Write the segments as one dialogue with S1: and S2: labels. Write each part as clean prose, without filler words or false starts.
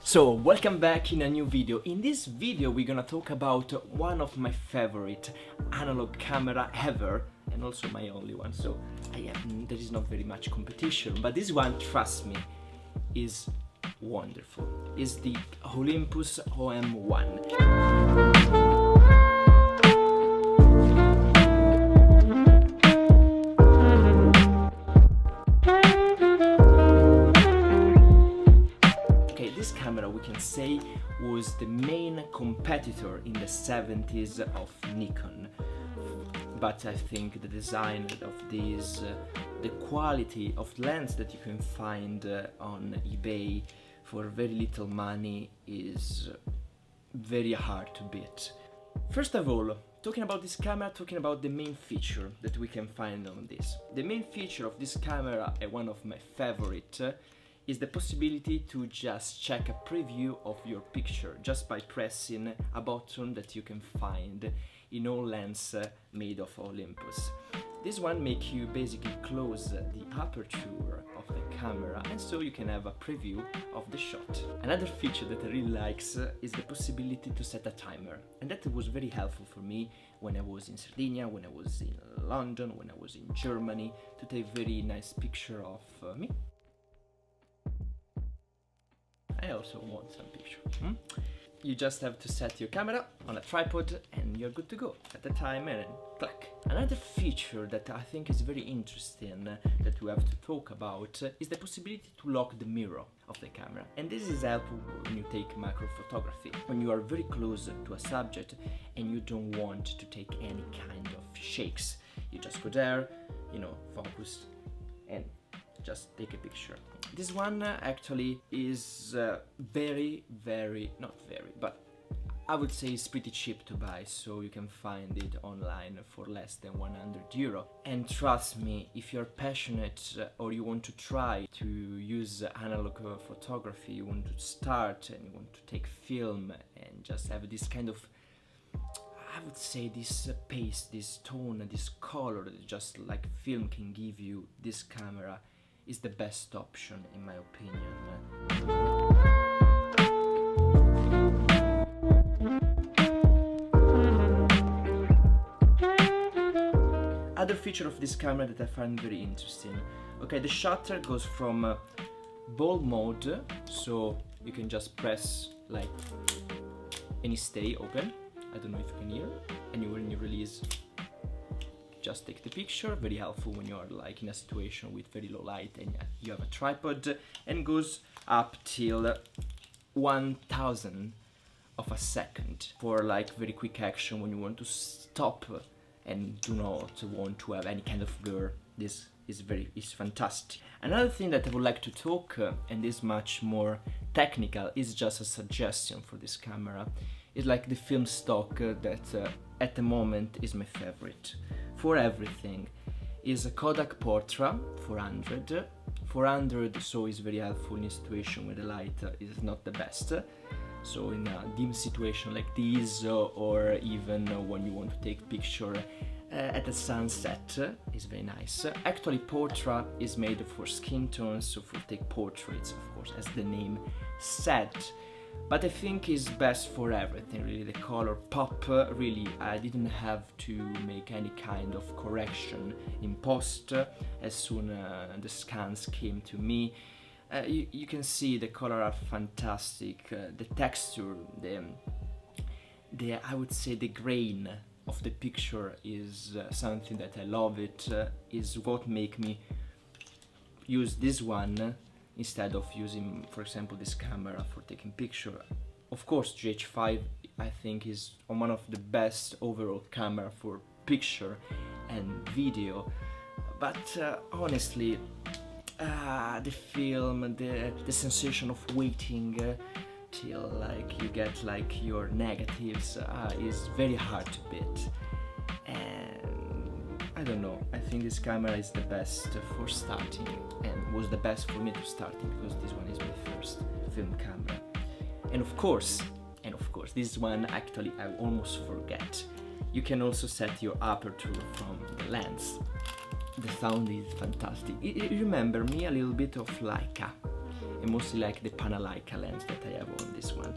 S1: So, welcome back in a new video. In this video we're gonna talk about one of my favorite analog camera ever, and also my only one, so there is not very much competition, but this one, trust me, is wonderful. It's the Olympus OM1. This camera, we can say, was the main competitor in the 70s of Nikon, but I think the design of these, the quality of lens that you can find on eBay for very little money is very hard to beat. First of all, talking about this camera, talking about the main feature that we can find on this. The main feature of this camera, and one of my favorite, is the possibility to just check a preview of your picture just by pressing a button that you can find in all lenses made of Olympus. This one makes you basically close the aperture of the camera, and so you can have a preview of the shot. Another feature that I really like is the possibility to set a timer, and that was very helpful for me when I was in Sardinia, when I was in London, when I was in Germany, to take very nice picture of me. I also want some picture. You just have to set your camera on a tripod and you're good to go. At the timer and click. Another feature that I think is very interesting that we have to talk about is the possibility to lock the mirror of the camera. And this is helpful when you take macro photography. When you are very close to a subject and you don't want to take any kind of shakes. You just go there, focus and just take a picture. This one actually is but I would say it's pretty cheap to buy, so you can find it online for less than 100 euro. And trust me, if you're passionate or you want to try to use analog photography, you want to start and you want to take film and just have this kind of, I would say, this pace, this tone, this color that just like film can give you, this camera is the best option in my opinion. Other feature of this camera that I find very interesting. Okay, the shutter goes from ball mode, so you can just press like any stay open. I don't know if you can hear, and when you release, just take the picture. Very helpful when you are like in a situation with very low light and you have a tripod, and goes up till 1,000 of a second for like very quick action when you want to stop and do not want to have any kind of blur. This is fantastic. Another thing that I would like to talk and is much more technical, is just a suggestion for this camera. It's like the film stock that at the moment is my favorite for everything. Is a Kodak PORTRA 400. 400 so is very helpful in a situation where the light is not the best. So in a dim situation like this, or even when you want to take picture at the sunset, is very nice. Actually, PORTRA is made for skin tones, so for take portraits, of course, as the name said. But I think it's best for everything, really. The color pop, really, I didn't have to make any kind of correction in post. As soon as the scans came to me, you can see the color are fantastic. The texture, I would say the grain of the picture is something that I love. It is what make me use this one instead of using, for example, this camera for taking picture. Of course, GH5 I think is one of the best overall camera for picture and video, but honestly, the film, the sensation of waiting till like you get like your negatives is very hard to beat. And I don't know, I think this camera is the best for starting, and was the best for me to start because this one is my first film camera. And of course, this one actually I almost forget. You can also set your aperture from the lens. The sound is fantastic. It remember me a little bit of Leica. and mostly like the Panalaica lens that I have on this one.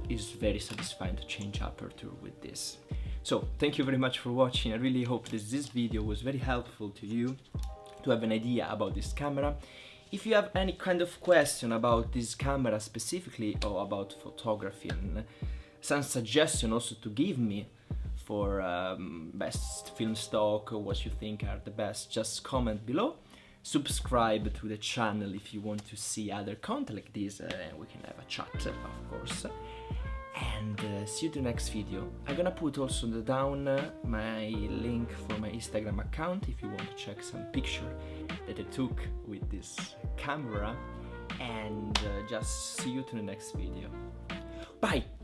S1: It's very satisfying to change aperture with this. So thank you very much for watching. I really hope that this video was very helpful to you to have an idea about this camera. If you have any kind of question about this camera specifically or about photography, and some suggestion also to give me for best film stock or what you think are the best, just comment below. Subscribe to the channel if you want to see other content like this, and we can have a chat, of course. And see you to the next video. I'm gonna put also down my link for my Instagram account if you want to check some picture that I took with this camera. And just see you to the next video. Bye!